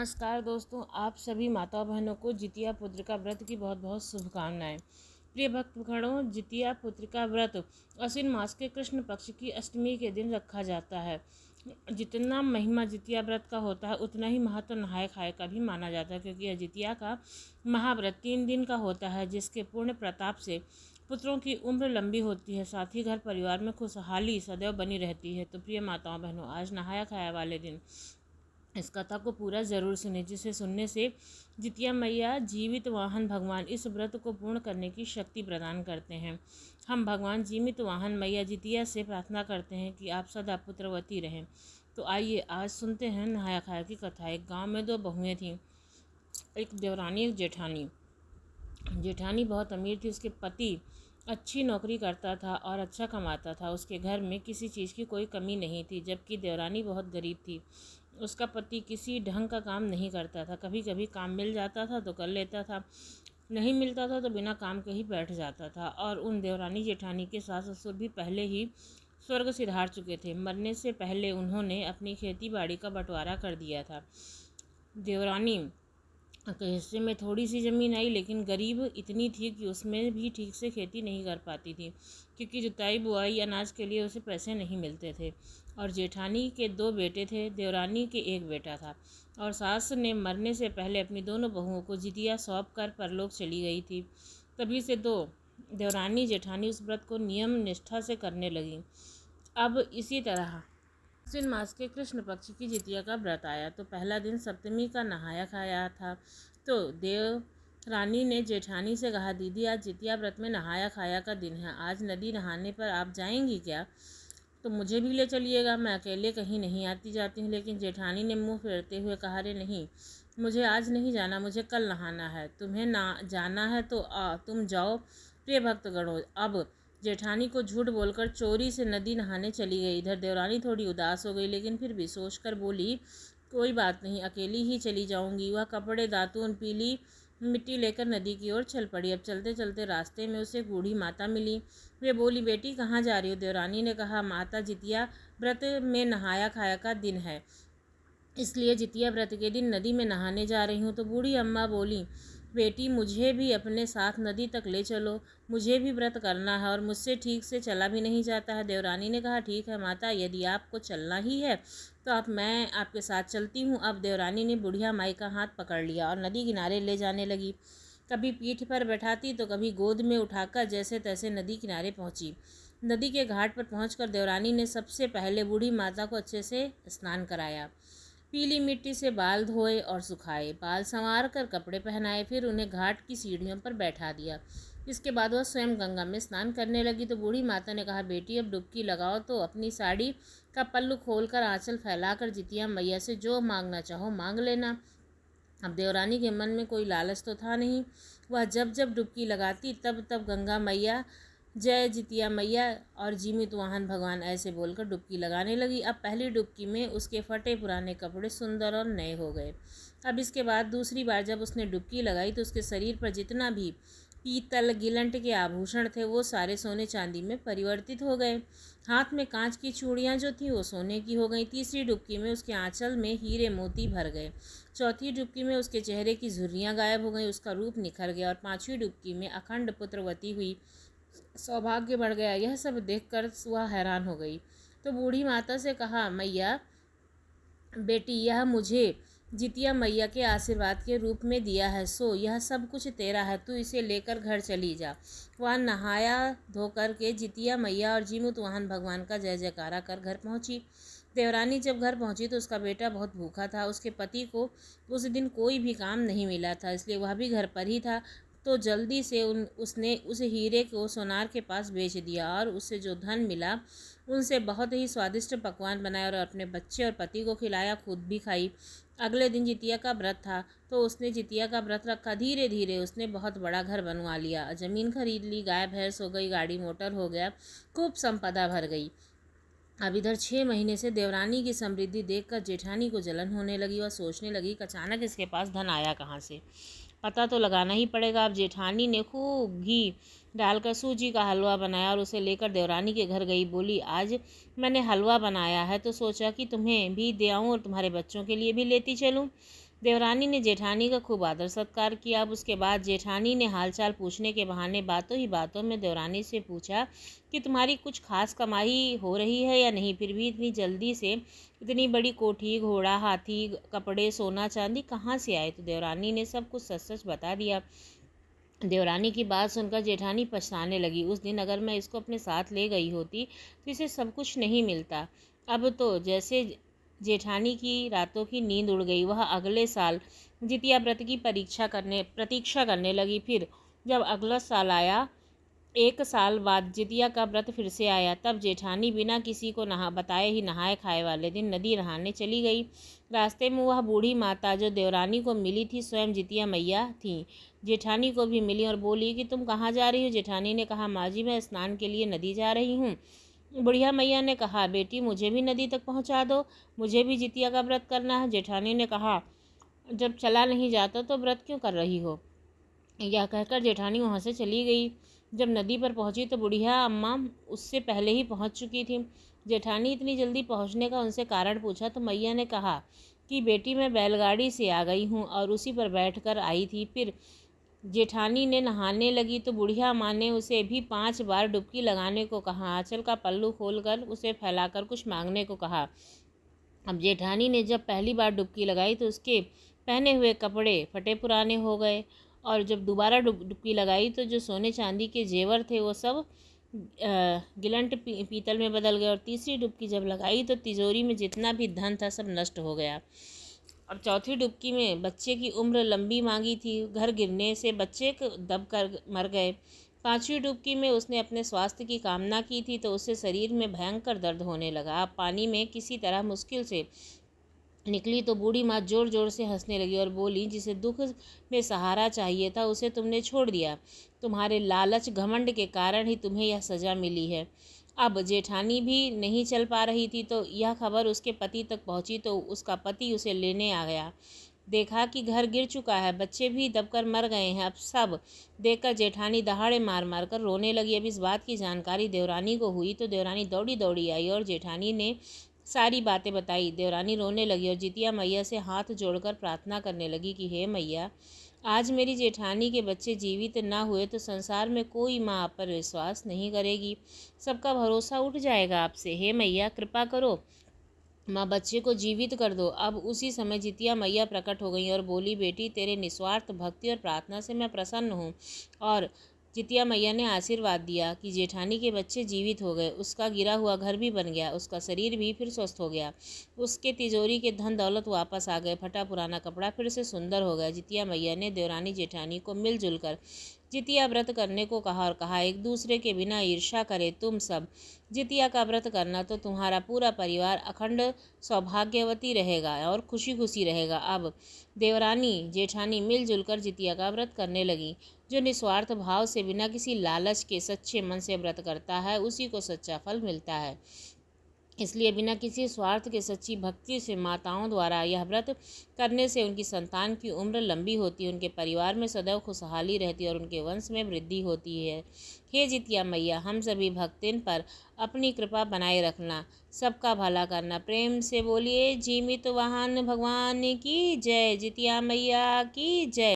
नमस्कार दोस्तों, आप सभी माता बहनों को जितिया पुत्रिका व्रत की बहुत बहुत शुभकामनाएं। प्रिय भक्तगणों, जितिया पुत्रिका व्रत आश्विन मास के कृष्ण पक्ष की अष्टमी के दिन रखा जाता है। जितना महिमा जितिया व्रत का होता है उतना ही महत्व नहाय खाए का भी माना जाता है, क्योंकि यह जितिया का महाव्रत 3 दिन का होता है, जिसके पूर्ण प्रताप से पुत्रों की उम्र लंबी होती है, साथ ही घर परिवार में खुशहाली सदैव बनी रहती है। तो प्रिय माताओं बहनों, आज नहाया खाया वाले दिन इस कथा को पूरा ज़रूर सुने, जिसे सुनने से जितिया मैया जीवित वाहन भगवान इस व्रत को पूर्ण करने की शक्ति प्रदान करते हैं। हम भगवान जीवित वाहन मैया जितिया से प्रार्थना करते हैं कि आप सदा पुत्रवती रहें। तो आइए आज सुनते हैं नहाया खाया की कथा। एक गांव में 2 बहुएं थीं, एक देवरानी एक जेठानी। जेठानी बहुत अमीर थी, उसके पति अच्छी नौकरी करता था और अच्छा कमाता था। उसके घर में किसी चीज़ की कोई कमी नहीं थी, जबकि देवरानी बहुत गरीब थी। उसका पति किसी ढंग का काम नहीं करता था। कभी कभी काम मिल जाता था तो कर लेता था, नहीं मिलता था तो बिना काम के ही बैठ जाता था। और उन देवरानी जेठानी के सास ससुर भी पहले ही स्वर्ग सिधार चुके थे। मरने से पहले उन्होंने अपनी खेती बाड़ी का बंटवारा कर दिया था। देवरानी के हिस्से में थोड़ी सी ज़मीन आई, लेकिन गरीब इतनी थी कि उसमें भी ठीक से खेती नहीं कर पाती थी, क्योंकि जुताई बुआई अनाज के लिए उसे पैसे नहीं मिलते थे। और जेठानी के 2 बेटे थे, देवरानी के 1 बेटा था। और सास ने मरने से पहले अपनी दोनों बहुओं को जितिया सौंप कर परलोक चली गई थी। तभी से देवरानी जेठानी उस व्रत को नियम निष्ठा से करने लगी। अब इसी तरह आश्विन मास के कृष्ण पक्ष की जितिया का व्रत आया तो पहला दिन सप्तमी का नहाया खाया था। तो देव रानी ने जेठानी से कहा, दीदी आज जितिया व्रत में नहाया खाया का दिन है, आज नदी नहाने पर आप जाएंगी क्या? तो मुझे भी ले चलिएगा, मैं अकेले कहीं नहीं आती जाती हूँ। लेकिन जेठानी ने मुंह फेरते हुए कहा, अरे नहीं, मुझे आज नहीं जाना, मुझे कल नहाना है। तुम्हें ना जाना है तो तुम जाओ। प्रिय भक्तगणों, अब जेठानी को झूठ बोलकर चोरी से नदी नहाने चली गई। इधर देवरानी थोड़ी उदास हो गई, लेकिन फिर भी सोचकर बोली, कोई बात नहीं, अकेली ही चली जाऊंगी। वह कपड़े दातून पीली मिट्टी लेकर नदी की ओर चल पड़ी। अब चलते चलते रास्ते में उसे बूढ़ी माता मिली। वे बोली, बेटी कहाँ जा रही हो? देवरानी ने कहा, माता जितिया व्रत में नहाया खाया का दिन है, इसलिए जितिया व्रत के दिन नदी में नहाने जा रही हूँ। तो बूढ़ी अम्मा बोली, बेटी मुझे भी अपने साथ नदी तक ले चलो, मुझे भी व्रत करना है और मुझसे ठीक से चला भी नहीं जाता है। देवरानी ने कहा, ठीक है माता, यदि आपको चलना ही है तो मैं आपके साथ चलती हूँ। अब देवरानी ने बुढ़िया माई का हाथ पकड़ लिया और नदी किनारे ले जाने लगी। कभी पीठ पर बैठाती तो कभी गोद में उठाकर जैसे तैसे नदी किनारे पहुँची। नदी के घाट पर पहुँचकर देवरानी ने सबसे पहले बूढ़ी माता को अच्छे से स्नान कराया। पीली मिट्टी से बाल धोए और सुखाए, बाल संवार कर कपड़े पहनाए, फिर उन्हें घाट की सीढ़ियों पर बैठा दिया। इसके बाद वह स्वयं गंगा में स्नान करने लगी। तो बूढ़ी माता ने कहा, बेटी अब डुबकी लगाओ। तो अपनी साड़ी का पल्लू खोलकर आंचल फैलाकर जितिया मैया से जो मांगना चाहो मांग लेना। अब देवरानी के मन में कोई लालच तो था नहीं। वह जब जब डुबकी लगाती तब तब गंगा मैया, जय जितिया मैया और जीवित वाहन भगवान ऐसे बोलकर डुबकी लगाने लगी। अब पहली डुबकी में उसके फटे पुराने कपड़े सुंदर और नए हो गए। अब इसके बाद दूसरी बार जब उसने डुबकी लगाई तो उसके शरीर पर जितना भी पीतल गिलंट के आभूषण थे वो सारे सोने चांदी में परिवर्तित हो गए। हाथ में कांच की चूड़ियाँ जो थीं वो सोने की हो गई। तीसरी डुबकी में उसके आंचल में हीरे मोती भर गए। चौथी डुबकी में उसके चेहरे की झुर्रियाँ गायब हो गई, उसका रूप निखर गया। और 5वीं डुबकी में अखंड पुत्रवती हुई, सौभाग्य बढ़ गया। यह सब देखकर वह हैरान हो गई। तो बूढ़ी माता से कहा, मैया बेटी, यह मुझे जितिया मैया के आशीर्वाद के रूप में दिया है, सो यह सब कुछ तेरा है, तू इसे लेकर घर चली जा। वह नहाया धोकर के जितिया मैया और जीमुत वाहन भगवान का जय जयकारा कर घर पहुंची। देवरानी जब घर पहुंची तो उसका बेटा बहुत भूखा था। उसके पति को उस दिन कोई भी काम नहीं मिला था, इसलिए वह भी घर पर ही था। तो जल्दी से उसने उस हीरे को सोनार के पास बेच दिया और उससे जो धन मिला उनसे बहुत ही स्वादिष्ट पकवान बनाए और अपने बच्चे और पति को खिलाया, खुद भी खाई। अगले दिन जितिया का व्रत था तो उसने जितिया का व्रत रखा। धीरे धीरे उसने बहुत बड़ा घर बनवा लिया, ज़मीन खरीद ली, गाय भैंस हो गई, गाड़ी मोटर हो गया, खूब संपदा भर गई। अब इधर 6 महीने से देवरानी की समृद्धि देखकर जेठानी को जलन होने लगी। वह सोचने लगी कि अचानक इसके पास धन आया कहाँ से, पता तो लगाना ही पड़ेगा। अब जेठानी ने खूब घी डालकर सूजी का हलवा बनाया और उसे लेकर देवरानी के घर गई। बोली, आज मैंने हलवा बनाया है तो सोचा कि तुम्हें भी दे आऊँ और तुम्हारे बच्चों के लिए भी लेती चलूँ। देवरानी ने जेठानी का खूब आदर सत्कार किया। अब उसके बाद जेठानी ने हालचाल पूछने के बहाने बातों ही बातों में देवरानी से पूछा कि तुम्हारी कुछ खास कमाई हो रही है या नहीं, फिर भी इतनी जल्दी से इतनी बड़ी कोठी, घोड़ा, हाथी, कपड़े, सोना चांदी कहाँ से आए। तो देवरानी ने सब कुछ सच सच बता दिया। देवरानी की बात सुनकर जेठानी पछताने लगी। उस दिन अगर मैं इसको अपने साथ ले गई होती तो इसे सब कुछ नहीं मिलता। अब तो जैसे जेठानी की रातों की नींद उड़ गई। वह अगले साल जितिया व्रत की प्रतीक्षा करने लगी। फिर जब अगला साल आया, 1 साल बाद जितिया का व्रत फिर से आया। तब जेठानी बिना किसी को बताए ही नहाए खाए वाले दिन नदी नहाने चली गई। रास्ते में वह बूढ़ी माता जो देवरानी को मिली थी स्वयं जितिया मैया थी, जेठानी को भी मिली और बोली कि तुम कहाँ जा रही हो। जेठानी ने कहा, माँ जी मैं स्नान के लिए नदी जा रही हूँ। बुढ़िया मैया ने कहा, बेटी मुझे भी नदी तक पहुँचा दो, मुझे भी जितिया का व्रत करना है। जेठानी ने कहा, जब चला नहीं जाता तो व्रत क्यों कर रही हो। यह कहकर जेठानी वहाँ से चली गई। जब नदी पर पहुंची तो बुढ़िया अम्मा उससे पहले ही पहुंच चुकी थी। जेठानी इतनी जल्दी पहुंचने का उनसे कारण पूछा तो मैया ने कहा कि बेटी मैं बैलगाड़ी से आ गई हूं और उसी पर बैठकर आई थी। फिर जेठानी ने नहाने लगी तो बुढ़िया माँ ने उसे भी 5 बार डुबकी लगाने को कहा। आंचल का पल्लू खोलकर उसे फैलाकर कुछ मांगने को कहा। अब जेठानी ने जब पहली बार डुबकी लगाई तो उसके पहने हुए कपड़े फटे पुराने हो गए और जब दोबारा डुबकी लगाई तो जो सोने चांदी के जेवर थे वो सब गिलंट पीतल में बदल गए। और तीसरी डुबकी जब लगाई तो तिजोरी में जितना भी धन था सब नष्ट हो गया। और चौथी डुबकी में बच्चे की उम्र लंबी मांगी थी, घर गिरने से बच्चे दब कर मर गए। पांचवी डुबकी में उसने अपने स्वास्थ्य की कामना की थी तो उससे शरीर में भयंकर दर्द होने लगा। अब पानी में किसी तरह मुश्किल से निकली तो बूढ़ी माँ जोर जोर से हंसने लगी और बोली, जिसे दुख में सहारा चाहिए था उसे तुमने छोड़ दिया। तुम्हारे लालच घमंड के कारण ही तुम्हें यह सज़ा मिली है। अब जेठानी भी नहीं चल पा रही थी तो यह खबर उसके पति तक पहुंची तो उसका पति उसे लेने आ गया। देखा कि घर गिर चुका है, बच्चे भी दबकर मर गए हैं। अब सब देखकर जेठानी दहाड़े मार मार कर रोने लगी। अब इस बात की जानकारी देवरानी को हुई तो देवरानी दौड़ी दौड़ी आई और जेठानी ने सारी बातें बताई। देवरानी रोने लगी और जितिया मैया से हाथ जोड़कर प्रार्थना करने लगी कि हे मैया, आज मेरी जेठानी के बच्चे जीवित ना हुए तो संसार में कोई माँ आप पर विश्वास नहीं करेगी, सबका भरोसा उठ जाएगा आपसे। हे मैया कृपा करो, माँ बच्चे को जीवित कर दो। अब उसी समय जितिया मैया प्रकट हो गई और बोली, बेटी तेरे निस्वार्थ भक्ति और प्रार्थना से मैं प्रसन्न हूँ। और जितिया मैया ने आशीर्वाद दिया कि जेठानी के बच्चे जीवित हो गए, उसका गिरा हुआ घर भी बन गया, उसका शरीर भी फिर स्वस्थ हो गया, उसके तिजोरी के धन दौलत वापस आ गए, फटा पुराना कपड़ा फिर से सुंदर हो गया। जितिया मैया ने देवरानी जेठानी को मिलजुल कर जितिया व्रत करने को कहा और कहा, एक दूसरे के बिना ईर्ष्या करे तुम सब जितिया का व्रत करना तो तुम्हारा पूरा परिवार अखंड सौभाग्यवती रहेगा और खुशी खुशी रहेगा। अब देवरानी जेठानी मिलजुल कर जितिया का व्रत करने लगी। जो निस्वार्थ भाव से बिना किसी लालच के सच्चे मन से व्रत करता है उसी को सच्चा फल मिलता है। इसलिए बिना किसी स्वार्थ के सच्ची भक्ति से माताओं द्वारा यह व्रत करने से उनकी संतान की उम्र लंबी होती है, उनके परिवार में सदैव खुशहाली रहती है और उनके वंश में वृद्धि होती है। हे जितिया मैया, हम सभी भक्तिन पर अपनी कृपा बनाए रखना, सबका भला करना। प्रेम से बोलिए जीवित वाहन भगवान की जय, जितिया मैया की जय।